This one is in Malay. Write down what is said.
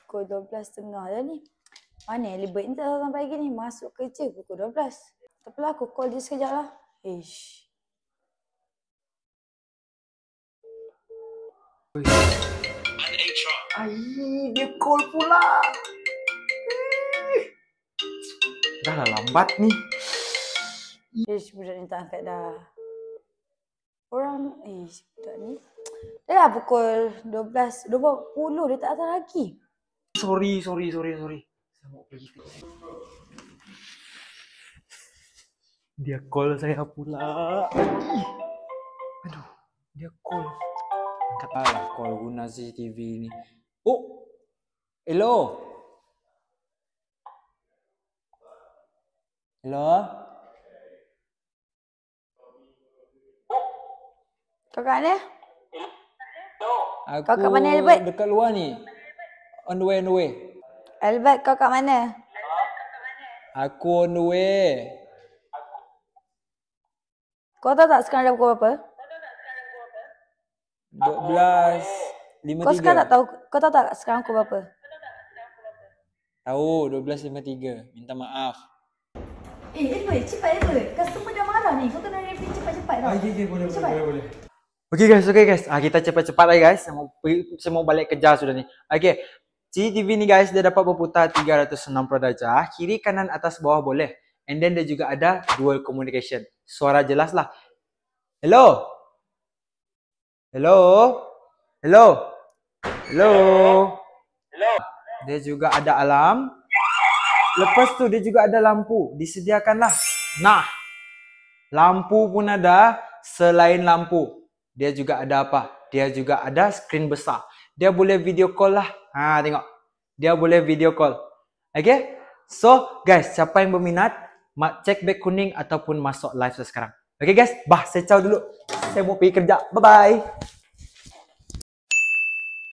pukul 12.30 dah ni. Mana Elibet ni tak sampai lagi ni. Masuk kerja pukul 12. Tak apalah, aku call dia sekejap lah. Ish. Ai, dia call pula. Dah lah lambat ni. Ish, budak ni tak angkat dah. Budak ni. Dah lah pukul 12.20 dia tak datang lagi. Sorry. Saya mau pergi kerja. Dia call saya pula. Aduh, dia call. Angkatlah call guna CCTV ni. Oh, hello. Kau kat mana? Aku Kau kat mana, Albert? dekat luar ni. On the way. Albert, kau kat mana? Aku on the way. Kau tahu tak sekarang dah pukul berapa? 12.53. Kau sekarang tak tahu, kau tahu tak sekarang pukul berapa? Tahu, 12.53. Minta maaf. Albert, cepat Albert. Customer dah marah ni. Kau kena review cepat-cepat tau. Okay, boleh. Okay guys. Kita cepat-cepat lagi guys. Saya mau balik kerja sudah ni. Okay. CCTV ni guys, dia dapat berputar 360 darjah. Kiri, kanan, atas, bawah boleh. And then dia juga ada dual communication. Suara jelas lah. Hello. Dia juga ada alarm. Lepas tu dia juga ada lampu. Disediakanlah. Nah. Lampu pun ada. Selain lampu, dia juga ada apa? Dia juga ada screen besar. Dia boleh video call lah. Ha, tengok. Dia boleh video call. Okay? So, guys, siapa yang berminat, cek back kuning ataupun masuk live sekarang. Okay guys, saya ciao dulu. Saya mau pergi kerja. Bye-bye.